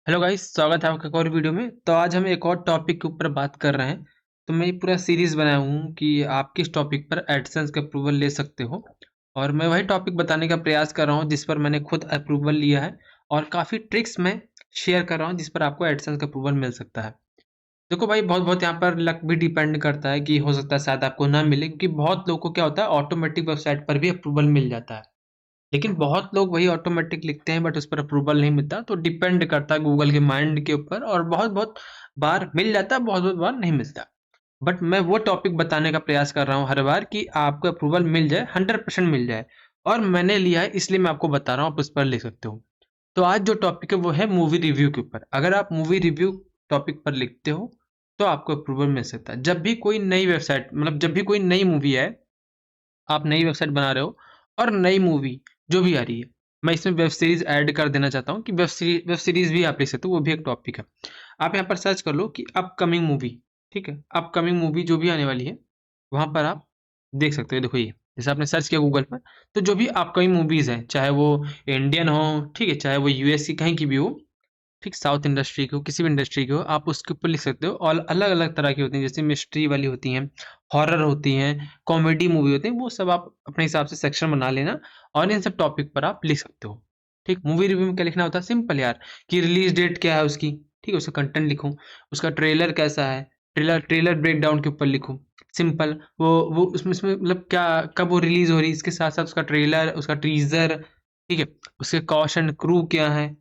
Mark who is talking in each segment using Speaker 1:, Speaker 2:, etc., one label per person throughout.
Speaker 1: Hello guys, स्वागत है आपका एक और वीडियो में। तो आज हम एक और टॉपिक के ऊपर बात कर रहे हैं। तो मैं ये पूरा सीरीज बनाया हूँ कि आप किस टॉपिक पर एडसेंस का अप्रूवल ले सकते हो। और मैं वही टॉपिक बताने का प्रयास कर रहा हूँ जिस पर मैंने खुद अप्रूवल लिया है। और काफ़ी ट्रिक्स मैं शेयर कर रहा हूँ जिस पर आपको एडसेंस का अप्रूवल मिल सकता है। देखो भाई, बहुत बहुत यहाँ पर लक भी डिपेंड करता है कि हो सकता है शायद आपको ना मिले, क्योंकि बहुत लोगों को क्या होता है, ऑटोमेटिक वेबसाइट पर भी अप्रूवल मिल जाता है। लेकिन बहुत लोग वही ऑटोमेटिक लिखते हैं बट उस पर अप्रूवल नहीं मिलता। तो डिपेंड करता है गूगल के माइंड के ऊपर, और बहुत बहुत बार मिल जाता है, बहुत बहुत बार नहीं मिलता। बट मैं वो टॉपिक बताने का प्रयास कर रहा हूँ हर बार कि आपको अप्रूवल मिल जाए, 100% मिल जाए। और मैंने लिया है इसलिए मैं आपको बता रहा हूँ, आप उस पर लिख सकते हो। तो आज जो टॉपिक है वो है मूवी रिव्यू के ऊपर। अगर आप मूवी रिव्यू टॉपिक पर लिखते हो तो आपको अप्रूवल मिल सकता है। जब भी कोई नई वेबसाइट, मतलब जब भी कोई नई मूवी है, आप नई वेबसाइट बना रहे हो और नई मूवी जो भी आ रही है, मैं इसमें वेब सीरीज ऐड कर देना चाहता हूँ कि वेब सीरीज भी आप लिख सकते हो, वो भी एक टॉपिक है। आप यहाँ पर सर्च कर लो कि अपकमिंग मूवी। ठीक है, अपकमिंग मूवी जो भी आने वाली है वहाँ पर आप देख सकते हो। देखो ये, जैसे आपने सर्च किया गूगल पर, तो जो भी अपकमिंग मूवीज हैं, चाहे वो इंडियन हो, ठीक है, चाहे वो यूएस की कहीं की भी हो, ठीक, साउथ इंडस्ट्री की हो, किसी भी इंडस्ट्री की हो, आप उसके ऊपर लिख सकते हो। और अलग अलग तरह की होती हैं, जैसे मिस्ट्री वाली होती हैं, हॉरर होती हैं, कॉमेडी मूवी होती हैं, वो सब आप अपने हिसाब से सेक्शन बना लेना और इन सब टॉपिक पर आप लिख सकते हो। ठीक, मूवी रिव्यू में क्या लिखना होता है, सिंपल यार, कि रिलीज डेट क्या है उसकी, ठीक है, उसका कंटेंट लिखो, उसका ट्रेलर कैसा है, ट्रेलर ट्रेलर ब्रेकडाउन के ऊपर लिखो। सिंपल, वो उसमें मतलब क्या, कब वो रिलीज हो रही है, इसके साथ साथ उसका ट्रेलर, उसका टीजर, ठीक है, उसके कॉस्ट एंड क्रू क्या है,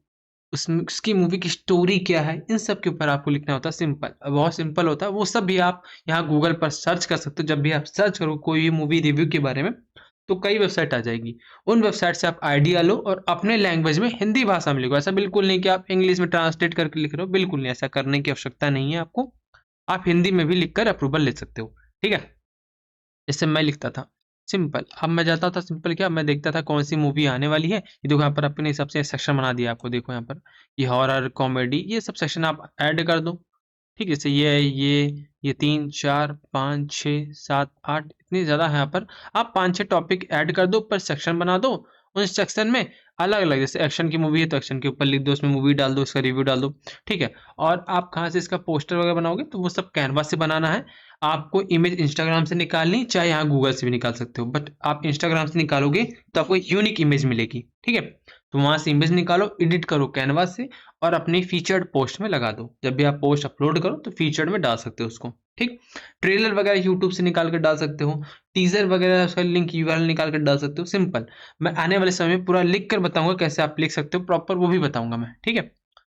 Speaker 1: उसमें उसकी मूवी की स्टोरी क्या है, इन सब के ऊपर आपको लिखना होता है। सिंपल, बहुत सिंपल होता है। वो सब भी आप यहाँ गूगल पर सर्च कर सकते हो। जब भी आप सर्च करो कोई भी मूवी रिव्यू के बारे में, तो कई वेबसाइट आ जाएगी। उन वेबसाइट से आप आइडिया लो और अपने लैंग्वेज में, हिंदी भाषा में लिखो। ऐसा बिल्कुल नहीं कि आप इंग्लिश में ट्रांसलेट करके लिख रहे हो, बिल्कुल नहीं, ऐसा करने की आवश्यकता नहीं है आपको। आप हिंदी में भी लिखकर अप्रूवल ले सकते हो। ठीक है, जैसे मैं लिखता था सिंपल, अब मैं जाता था सिंपल, क्या मैं देखता था कौन सी मूवी आने वाली है। ये देखो यहाँ पर अपने हिसाब से सेक्शन बना दिया आपको। देखो यहाँ पर ये हॉरर, कॉमेडी, ये सब सेक्शन आप ऐड कर दो। ठीक है, जैसे ये 3 4 5 6 7 8, इतनी ज़्यादा है यहाँ पर। आप 5 6 टॉपिक ऐड कर दो, ऊपर सेक्शन बना दो। उन सेक्शन में अलग अलग, जैसे एक्शन की मूवी है तो एक्शन के ऊपर लिख दो, उसमें मूवी डाल दो, उसका रिव्यू डाल दो। ठीक है, और आप कहाँ से इसका पोस्टर वगैरह बनाओगे, तो वो सब कैनवास से बनाना है। आपको इमेज इंस्टाग्राम से निकालनी, चाहे यहाँ गूगल से भी निकाल सकते हो, बट आप इंस्टाग्राम से निकालोगे तो आपको यूनिक इमेज मिलेगी। ठीक है, तो वहां से इमेज निकालो, एडिट करो कैनवास से, और अपनी फीचर्ड पोस्ट में लगा दो। जब भी आप पोस्ट अपलोड करो तो फीचर्ड में डाल सकते हो उसको। ठीक, ट्रेलर वगैरह यूट्यूब से निकाल कर डाल सकते हो, टीजर वगैरह उसका लिंक यूआरएल निकाल कर डाल सकते हो। सिंपल, मैं आने वाले समय में पूरा लिख कर बताऊंगा कैसे आप लिख सकते हो प्रॉपर, वो भी बताऊंगा मैं। ठीक है,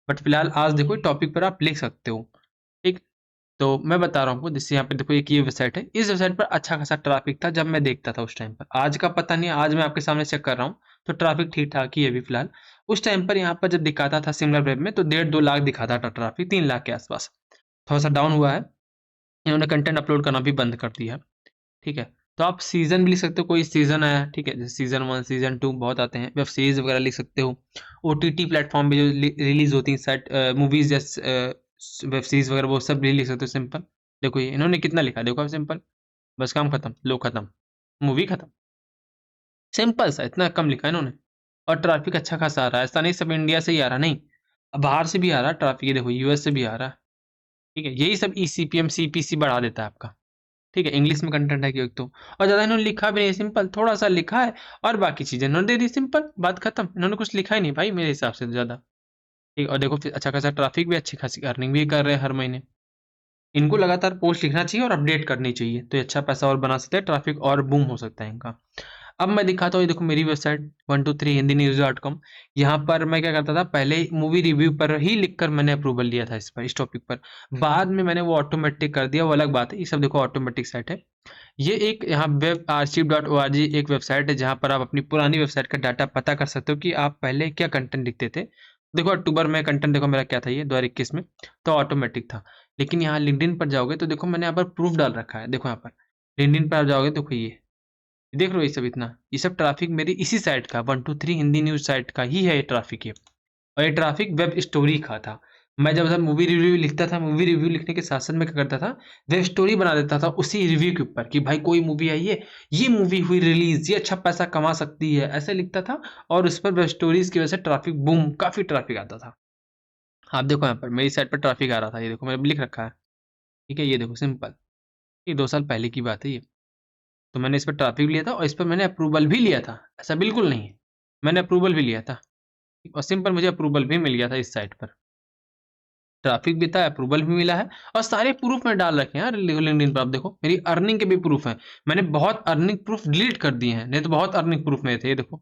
Speaker 1: बट फिलहाल आज देखो टॉपिक पर आप लिख सकते हो। ठीक, तो मैं बता रहा हूँ आपको, जैसे यहाँ पे देखो एक ये वेबसाइट है, इस वेबसाइट पर अच्छा खासा ट्रैफिक था जब मैं देखता था उस टाइम पर। आज का पता नहीं, आज मैं आपके सामने चेक कर रहा हूँ तो ट्रैफिक ठीक ठाक ही है अभी फिलहाल। उस टाइम पर यहाँ पर जब दिखाता था सिमिलर वेब में, तो 1.5 2 लाख दिखाता था ट्रैफिक, 3 लाख के आसपास। थोड़ा सा डाउन हुआ है, इन्होंने कंटेंट अपलोड करना भी बंद कर दिया। ठीक है, तो आप सीजन भी लिख सकते हो, कोई सीजन आया, ठीक है, जैसे सीजन 1 सीजन 2 बहुत आते हैं। वेब सीरीज वगैरह लिख सकते हो। ओटीटी प्लेटफॉर्म पे जो रिलीज होती हैं सेट मूवीज जैसे वेब सीरीज वगैरह, वो सब भी लिख सकते हो। सिंपल, देखो ये इन्होंने कितना लिखा, देखो आप, सिंपल, बस काम खत्म, लो खत्म, मूवी खत्म। सिंपल सा, इतना कम लिखा है इन्होंने। और ट्रैफिक अच्छा खासा आ रहा है, ऐसा नहीं सब इंडिया से ही आ रहा, नहीं, अब बाहर से भी आ रहा है ट्रैफिक। ये देखो यूएस से भी आ रहा है। ठीक है, यही सब ईसीपीएम सीपीसी बढ़ा देता है आपका। ठीक है, इंग्लिश में कंटेंट है कि एक तो, और ज़्यादा इन्होंने लिखा भी नहीं, सिंपल थोड़ा सा लिखा है और बाकी चीज़ें इन्होंने दे दी, सिंपल बात खत्म। इन्होंने कुछ लिखा ही नहीं भाई मेरे हिसाब से तो ज़्यादा। ठीक, और देखो फिर अच्छा खासा ट्रैफिक भी, अच्छी खासी अर्निंग भी कर रहे हैं हर महीने। इनको लगातार पोस्ट लिखना चाहिए और अपडेट करनी चाहिए, तो ये अच्छा पैसा और बना सकते हैं, ट्रैफिक और बूम हो सकता है इनका। अब मैं दिखाता हूँ, ये देखो मेरी वेबसाइट 123hindinews.com। यहाँ पर मैं क्या करता था, पहले मूवी रिव्यू पर ही लिखकर मैंने अप्रूवल लिया था इस टॉपिक पर। बाद में मैंने वो ऑटोमेटिक कर दिया, वो अलग बात है। ये सब देखो ऑटोमेटिक साइट है। ये एक यहाँ वेब archive.org एक वेबसाइट है, जहाँ पर आप अपनी पुरानी वेबसाइट का डाटा पता कर सकते हो कि आप पहले क्या कंटेंट लिखते थे। देखो अक्टूबर में कंटेंट, देखो मेरा क्या था, ये 2021 में, तो ऑटोमेटिक था। लेकिन यहाँ लिंक्डइन पर जाओगे तो देखो मैंने यहाँ पर प्रूफ डाल रखा है। देखो यहाँ पर लिंक्डइन पर आप जाओगे, देखो ये देख रहे हो, ये सब इतना, ये सब ट्रैफिक मेरी इसी साइट का, 123 हिंदी न्यूज साइट का ही है ये ट्रैफिक ये। और ये ट्रैफिक वेब स्टोरी का था। मैं जब मूवी रिव्यू लिखता था, मूवी रिव्यू लिखने के साथ साथ मैं क्या करता था, वेब स्टोरी बना देता था उसी रिव्यू के ऊपर, कि भाई कोई मूवी आई है, ये मूवी हुई रिलीज, ये अच्छा पैसा कमा सकती है, ऐसे लिखता था। और उस पर वेब स्टोरीज की वजह से ट्रैफिक बूम, काफी ट्रैफिक आता था। आप देखो यहाँ पर मेरी साइड पर ट्रैफिक आ रहा था, ये देखो मैंने लिख रखा है, ठीक है, ये देखो सिंपल, ये 2 साल पहले की बात है ये। तो मैंने इस पर ट्रैफिक लिया था और इस पर मैंने अप्रूवल भी लिया था, ऐसा बिल्कुल नहीं है, मैंने अप्रूवल भी लिया था और सिंपल मुझे अप्रूवल भी मिल गया था इस साइट पर। ट्रैफिक भी था, अप्रूवल भी मिला है और सारे प्रूफ मैं डाल रखे हैं यार लिंक्डइन पर। आप देखो मेरी अर्निंग के भी प्रूफ हैं, मैंने बहुत अर्निंग प्रूफ डिलीट कर दिए हैं, नहीं तो बहुत अर्निंग प्रूफ मेरे थे, ये देखो,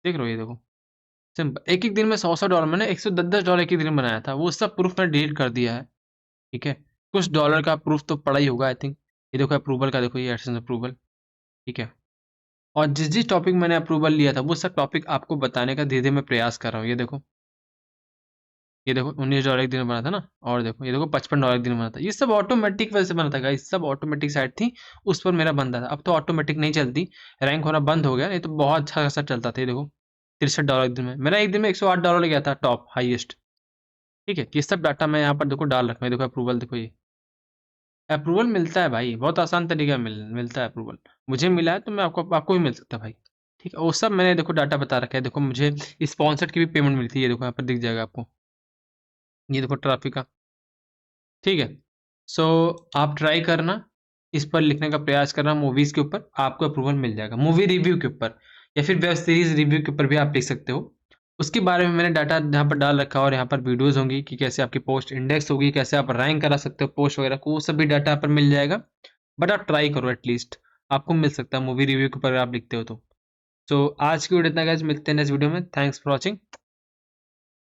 Speaker 1: देख रहे हो, ये देखो सिंपल, एक-एक दिन में $100-100 मैंने $110 एक ही दिन में बनाया था, वो सब प्रूफ मैंने डिलीट कर दिया है, ठीक है? कुछ डॉलर का प्रूफ तो पड़ा ही होगा आई थिंक, ये देखो अप्रूवल का, देखो ये एडसेंस अप्रूवल, ठीक है? और जिस-जिस टॉपिक मैंने अप्रूवल लिया था, वो सब टॉपिक आपको बताने का धीरे-धीरे मैं प्रयास कर रहा हूँ, ये देखो $19 एक दिन में बना था ना, और देखो ये देखो $55 एक दिन में बना था, ये सब ऑटोमेटिक वजह से बना था गाइस, सब ऑटोमेटिक साइट थी, उस पर मेरा बनता था, अब तो ऑटोमेटिक नहीं चलती, रैंक होना बंद हो गया, नहीं तो बहुत अच्छा खासा चलता था, ये देखो $63 एक दिन में, मेरा एक दिन में $108 गया था टॉप हाईएस्ट, ठीक है? ये सब डाटा मैं यहाँ पर देखो डाल रखा हूँ, देखो अप्रूवल, देखो ये अप्रूवल मिलता है भाई, बहुत आसान तरीका मिलता है अप्रूवल, मुझे मिला है तो मैं आपको आपको भी मिल सकता है भाई, ठीक है? वो सब मैंने देखो डाटा बता रखा है, देखो मुझे स्पॉन्सर्ड की भी पेमेंट मिली थी, ये देखो यहाँ पर दिख जाएगा आपको, ये देखो ट्रैफिक का, ठीक है? सो आप ट्राई करना, इस पर लिखने का प्रयास करना मूवीज़ के ऊपर, आपको अप्रूवल मिल जाएगा। मूवी रिव्यू के ऊपर या फिर वेब सीरीज़ रिव्यू के ऊपर भी आप लिख सकते हो। उसके बारे में मैंने डाटा यहाँ पर डाल रखा है और यहाँ पर वीडियोज़ होंगी कि कैसे आपकी पोस्ट इंडेक्स होगी, कैसे आप रैंक करा सकते हो पोस्ट वगैरह को, वो सब भी डाटा यहाँ पर मिल जाएगा। बट आप ट्राई करो एटलीस्ट, आपको मिल सकता है मूवी रिव्यू के ऊपर आप लिखते हो तो। सो आज की वीडियो इतना गाइस, मिलते हैं नेक्स्ट वीडियो में। Thanks for watching.